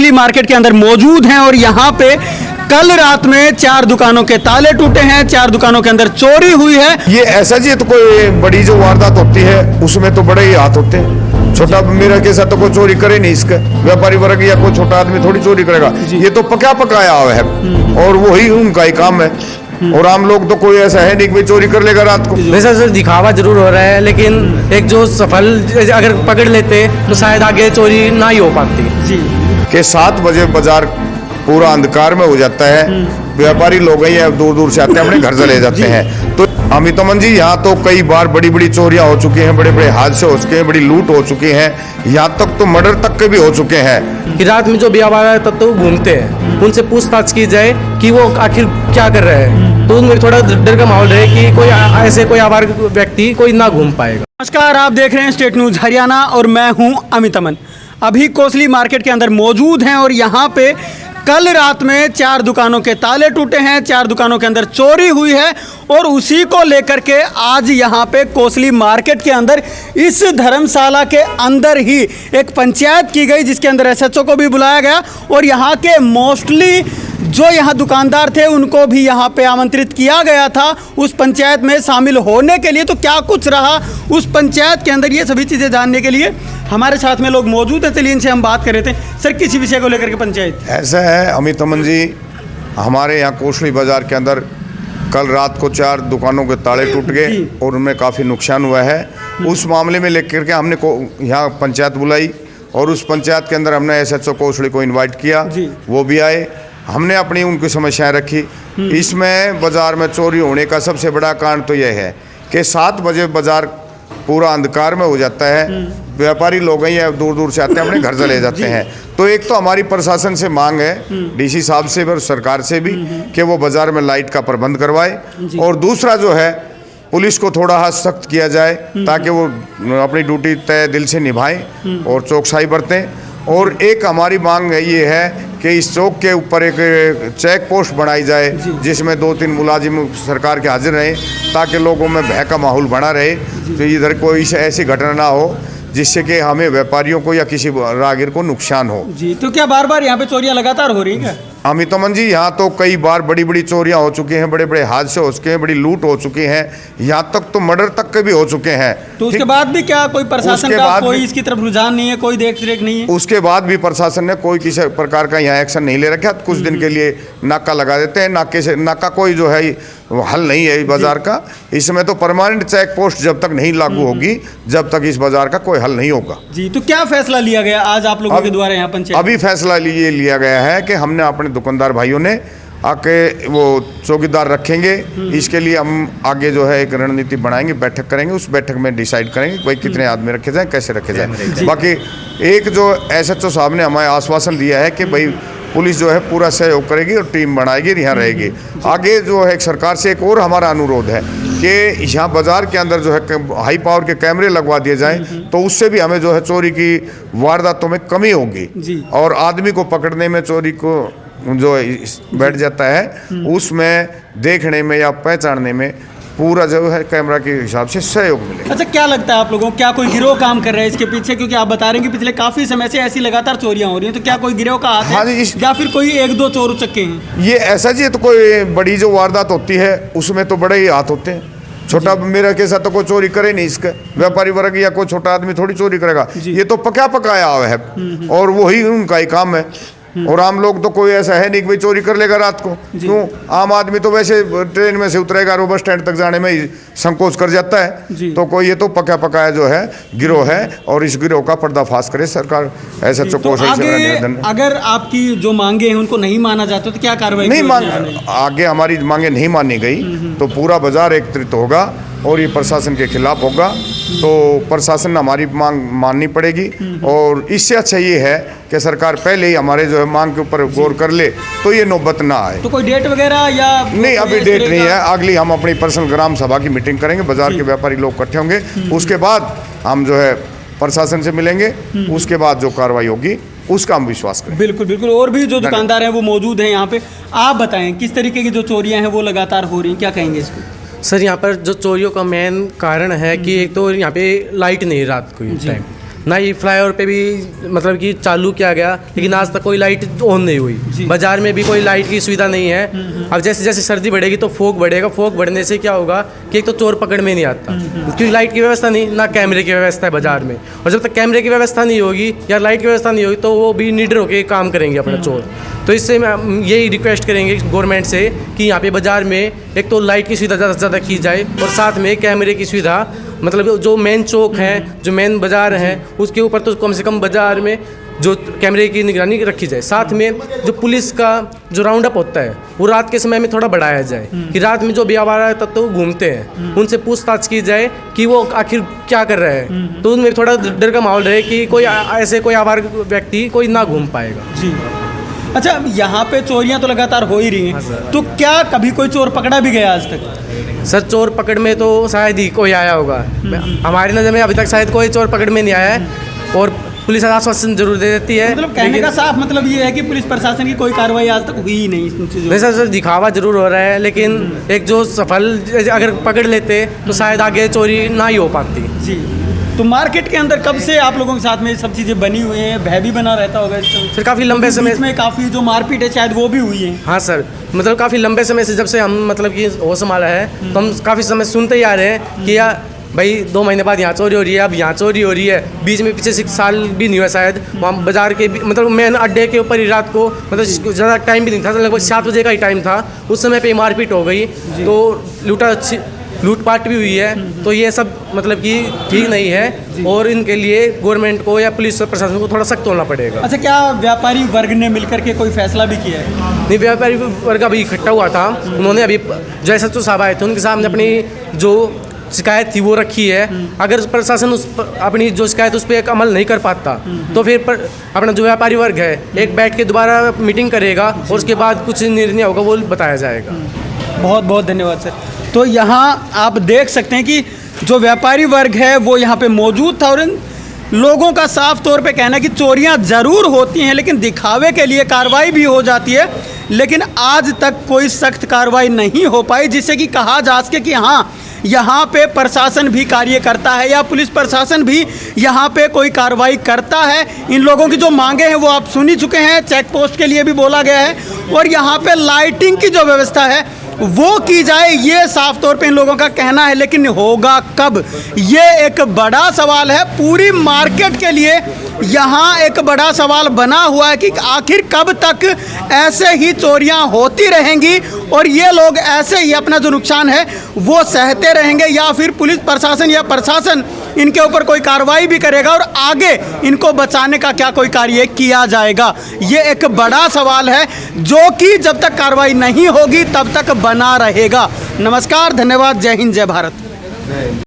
Kosli market के अंदर मौजूद हैं और यहाँ पे कल रात में 4 दुकानों के ताले टूटे हैं, 4 दुकानों के अंदर चोरी हुई है। ये ऐसा जी, तो कोई बड़ी जो वारदात होती है उसमें तो बड़े ही हाथ होते हैं। छोटा मेरा के साथ तो कोई चोरी करे नहीं, इसका व्यापारी वर्ग या कोई छोटा आदमी थोड़ी चोरी करेगा। ये तो पका पकाया हुआ है और वही उनका ही काम है। और आम लोग तो कोई ऐसा है नहीं कि चोरी कर लेगा रात को। वैसे सर दिखावा जरूर हो रहा है, लेकिन एक जो सफल अगर पकड़ लेते तो शायद आगे चोरी ना ही हो पाती जी। कि 7 बजे बाजार पूरा अंधकार में हो जाता है, व्यापारी लोग ही दूर दूर से आते हैं, अपने घर चले जाते हैं। तो अमित अमन जी, यहाँ तो कई बार बड़ी बड़ी चोरियां हो चुकी हैं, बड़े बड़े हादसे हो चुके हैं, बड़ी लूट हो चुकी हैं, यहाँ तक तो मर्डर तक के भी हो चुके हैं। कि रात में जो व्यापारी तब तो घूमते हैं, उनसे पूछताछ की जाए कि वो आखिर क्या कर रहे हैं, तो उनमें थोड़ा डर का माहौल रहे कि कोई ऐसे कोई आवारा व्यक्ति कोई ना घूम पाएगा। नमस्कार, आप देख रहे हैं स्टेट न्यूज हरियाणा और मैं हूं अमित अमन। अभी कोसली मार्केट के अंदर मौजूद हैं और यहाँ पे कल रात में 4 दुकानों के ताले टूटे हैं, 4 दुकानों के अंदर चोरी हुई है और उसी को लेकर के आज यहाँ पे कोसली मार्केट के अंदर इस धर्मशाला के अंदर ही एक पंचायत की गई, जिसके अंदर एसएचओ को भी बुलाया गया और यहाँ के मोस्टली जो यहाँ दुकानदार थे उनको भी यहाँ पे आमंत्रित किया गया था उस पंचायत में शामिल होने के लिए। तो क्या कुछ रहा उस पंचायत के अंदर, ये सभी चीज़ें जानने के लिए हमारे साथ में लोग मौजूद हैं। चलिए इनसे हम बात कर रहे थे। सर, किसी विषय को लेकर के पंचायत? ऐसा है अमित अमन जी, हमारे यहाँ कोसली बाजार के अंदर कल रात को 4 दुकानों के ताले टूट गए और उनमें काफ़ी नुकसान हुआ है। उस मामले में लेकर के हमने यहाँ पंचायत बुलाई और उस पंचायत के अंदर हमने एसएचओ कोसली को इन्वाइट किया, वो भी आए। हमने अपनी उनकी समस्याएं रखी। इसमें बाज़ार में चोरी होने का सबसे बड़ा कारण तो यह है कि 7 बजे बाज़ार पूरा अंधकार में हो जाता है, व्यापारी लोग ही दूर दूर से आते हैं, अपने घर चले जाते हैं। तो एक तो हमारी प्रशासन से मांग है, डीसी साहब से और सरकार से भी, कि वो बाज़ार में लाइट का प्रबंध करवाए। और दूसरा जो है, पुलिस को थोड़ा हाथ सख्त किया जाए ताकि वो अपनी ड्यूटी तय दिल से निभाएं और चौकसाई बरतें। और एक हमारी मांग ये है कि इस चौक के ऊपर एक चेक पोस्ट बनाई जाए जिसमें 2-3 मुलाजिम सरकार के हाजिर रहें ताकि लोगों में भय का माहौल बना रहे, तो इधर कोई ऐसी घटना ना हो जिससे कि हमें व्यापारियों को या किसी राहगीर को नुकसान हो। जी, तो क्या बार बार यहाँ पे चोरियां लगातार हो रही हैं? अमित अमन जी, यहाँ तो कई बार बड़ी बड़ी चोरियां हो चुकी हैं, बड़े बड़े हादसे हो चुके हैं, बड़ी लूट हो चुकी हैं, यहाँ तक तो मर्डर तक के भी हो चुके हैं। तो उसके बाद भी क्या कोई प्रशासन का कोई इसकी तरफ रुझान नहीं है, कोई देख रेख नहीं है? उसके बाद भी प्रशासन ने कोई किसी प्रकार का यहाँ एक्शन नहीं ले रखा। कुछ दिन के लिए नाका लगा देते हैं, नाके से नाका कोई जो है हल नहीं है इस बाजार का। इसमें तो परमानेंट चेक पोस्ट जब तक नहीं लागू होगी, जब तक इस बाजार का कोई हल नहीं होगा। जी, तो क्या फैसला लिया गया आज आप लोगों के द्वारा यहाँ पंचायत? अभी फैसला ये लिया गया है कि हमने अपने दुकानदार भाइयों ने आके वो चौकीदार रखेंगे। इसके लिए हम आगे जो है एक रणनीति बनाएंगे, बैठक करेंगे, उस बैठक में डिसाइड करेंगे भाई कितने आदमी रखे जाएं, कैसे रखे जाएं। बाकी एक जो एसएचओ साहब ने हमें आश्वासन दिया है कि भाई पुलिस जो है पूरा सहयोग करेगी और टीम बनाएगी, यहाँ रहेगी। आगे जो है सरकार से एक और हमारा अनुरोध है कि यहाँ बाजार के अंदर जो है हाई पावर के कैमरे लगवा दिए जाएं, तो उससे भी हमें जो है चोरी की वारदातों में कमी होगी और आदमी को पकड़ने में, चोरी को जो बैठ जाता है उसमें देखने में या पहचानने में पूरा जो है कैमरा के हिसाब से सहयोग मिलेगा। अच्छा, क्या लगता है आप लोगों को, क्या कोई गिरोह काम कर रहा है इसके पीछे? क्योंकि आप बता रहे हैं कि पिछले काफी समय से ऐसी लगातार चोरियां हो रही हैं, तो क्या कोई गिरोह का हाथ है? हाँ जी, या फिर कोई 1-2 चोर उचक्के हैं? ये ऐसा जी, तो कोई बड़ी जो वारदात होती है उसमें तो बड़े ही हाथ होते हैं। छोटा मेरा के साथ तो कोई चोरी करे नहीं, इसका व्यापारी वर्ग या कोई छोटा आदमी थोड़ी चोरी करेगा। ये तो पका पकाया हुआ है और वही उनका ही काम है। और आम लोग तो कोई ऐसा है नहीं कि भाई चोरी कर लेगा रात को। क्यों? आम आदमी तो वैसे ट्रेन में से उतरेगा, वो बस स्टैंड तक जाने में ही संकोच कर जाता है। तो कोई ये तो पका पकाया जो है गिरोह है और इस गिरोह का पर्दाफाश करे सरकार। ऐसा तो अगर आपकी जो मांगे हैं उनको नहीं माना जाता तो क्या कार्रवाई? नहीं आगे हमारी मांगे नहीं मानी गई तो पूरा बाजार एकत्रित होगा और ये प्रशासन के खिलाफ होगा। तो प्रशासन हमारी मांग माननी पड़ेगी और इससे अच्छा ये है कि सरकार पहले ही हमारे जो है मांग के ऊपर गौर कर ले तो ये नौबत ना आए। तो कोई डेट वगैरह या नहीं, अभी डेट नहीं है। अगली हम अपनी पर्सनल ग्राम सभा की मीटिंग करेंगे, बाजार के व्यापारी लोग इकट्ठे होंगे, उसके बाद हम जो है प्रशासन से मिलेंगे, उसके बाद जो कार्रवाई होगी उसका हम विश्वास करें। बिल्कुल बिल्कुल। और भी जो दुकानदार हैं वो मौजूद हैं यहाँ पे। आप बताएं किस तरीके की जो चोरियां हैं वो लगातार हो रही हैं, क्या कहेंगे इसको? सर, यहाँ पर जो चोरियों का मेन कारण है कि एक तो यहाँ पे लाइट नहीं रात को टाइम, ना ही फ्लाईओवर पे भी मतलब कि चालू किया गया, लेकिन आज तक कोई लाइट ऑन नहीं हुई। बाजार में भी कोई लाइट की सुविधा नहीं है। अब जैसे जैसे सर्दी बढ़ेगी तो फॉग बढ़ेगा, फॉग बढ़ने से क्या होगा कि एक तो चोर पकड़ में नहीं आता, क्योंकि लाइट की व्यवस्था नहीं, ना कैमरे की व्यवस्था है बाजार में। और जब तक कैमरे की व्यवस्था नहीं होगी या लाइट की व्यवस्था नहीं होगी तो वो भी निडर होकर काम करेंगे अपना चोर। तो इससे हम यही रिक्वेस्ट करेंगे गवर्नमेंट से कि यहाँ पे बाज़ार में एक तो लाइट की सुविधा ज़्यादा से ज़्यादा की जाए और साथ में कैमरे की सुविधा, मतलब जो मेन चौक हैं, जो मेन बाज़ार हैं, उसके ऊपर तो कम से कम बाज़ार में जो कैमरे की निगरानी रखी जाए। साथ में जो पुलिस का जो राउंड अप होता है वो रात के समय में थोड़ा बढ़ाया जाए, कि रात में जो भी आवारा तत्व घूमते हैं उनसे पूछताछ की जाए कि वो आखिर क्या कर रहे हैं, तो उनमें थोड़ा डर का माहौल रहे कि कोई ऐसे कोई आवारा व्यक्ति कोई ना घूम पाएगा। जी। अच्छा, यहाँ पे चोरियाँ तो लगातार हो ही रही हैं, तो क्या कभी कोई चोर पकड़ा भी गया आज तक? सर चोर पकड़ में तो शायद ही कोई आया होगा, हमारी नज़र में अभी तक शायद कोई चोर पकड़ में नहीं आया है, और पुलिस आश्वासन जरूर दे देती है। मतलब कहने का साफ मतलब ये है कि पुलिस प्रशासन की कोई कार्रवाई आज तक हुई ही नहीं इन चीज़ों नहीं सर, दिखावा जरूर हो रहा है, लेकिन एक जो सफल अगर पकड़ लेते तो शायद आगे चोरी ना ही हो पाती। जी। तो मार्केट के अंदर कब से आप लोगों के साथ में ये सब चीज़ें बनी हुई हैं, भय भी बना रहता होगा इस समय? सर काफ़ी लंबे समय में काफ़ी जो मारपीट है शायद वो भी हुई है। हाँ सर, मतलब काफ़ी लंबे समय से जब से हम मतलब कि वो संभाला है तो हम काफ़ी समय सुनते ही आ रहे हैं कि यार भाई 2 महीने बाद यहाँ चोरी हो रही है, अब यहाँ चोरी हो रही है। बीच में पीछे 6 साल भी नहीं हुआ शायद, वहाँ बाज़ार के मतलब मेन अड्डे के ऊपर ही रात को, मतलब ज़्यादा टाइम भी नहीं था, लगभग 7 बजे का ही टाइम था, उस समय पे मारपीट हो गई, तो लूटपाट भी हुई है। तो ये सब मतलब कि ठीक नहीं है और इनके लिए गवर्नमेंट को या पुलिस प्रशासन को थोड़ा सख्त होना पड़ेगा। अच्छा, क्या व्यापारी वर्ग ने मिलकर के कोई फैसला भी किया है? नहीं, व्यापारी वर्ग अभी इकट्ठा हुआ था, उन्होंने अभी जो SHO साहब आए थे उनके सामने अपनी जो शिकायत थी वो रखी है। अगर प्रशासन उस अपनी जो शिकायत उस पर एक अमल नहीं कर पाता तो फिर अपना जो व्यापारी वर्ग है एक बैठ के दोबारा मीटिंग करेगा और उसके बाद कुछ निर्णय होगा वो बताया जाएगा। बहुत बहुत धन्यवाद सर। तो यहाँ आप देख सकते हैं कि जो व्यापारी वर्ग है वो यहाँ पे मौजूद था और इन लोगों का साफ तौर पे कहना है कि चोरियाँ ज़रूर होती हैं लेकिन दिखावे के लिए कार्रवाई भी हो जाती है, लेकिन आज तक कोई सख्त कार्रवाई नहीं हो पाई जिससे कि कहा जा सके कि हाँ यहाँ पे प्रशासन भी कार्य करता है या पुलिस प्रशासन भी यहाँ पे कोई कार्रवाई करता है। इन लोगों की जो मांगे हैं वो आप सुन ही चुके हैं, चेक पोस्ट के लिए भी बोला गया है और यहाँ पे लाइटिंग की जो व्यवस्था है वो की जाए, ये साफ तौर पे इन लोगों का कहना है, लेकिन होगा कब, ये एक बड़ा सवाल है। पूरी मार्केट के लिए यहाँ एक बड़ा सवाल बना हुआ है कि आखिर कब तक ऐसे ही चोरियाँ होती रहेंगी और ये लोग ऐसे ही अपना जो नुकसान है वो सहते रहेंगे या फिर पुलिस प्रशासन या प्रशासन इनके ऊपर कोई कार्रवाई भी करेगा और आगे इनको बचाने का क्या कोई कार्य किया जाएगा। ये एक बड़ा सवाल है जो कि जब तक कार्रवाई नहीं होगी तब तक बना रहेगा। नमस्कार, धन्यवाद, जय हिंद, जय भारत।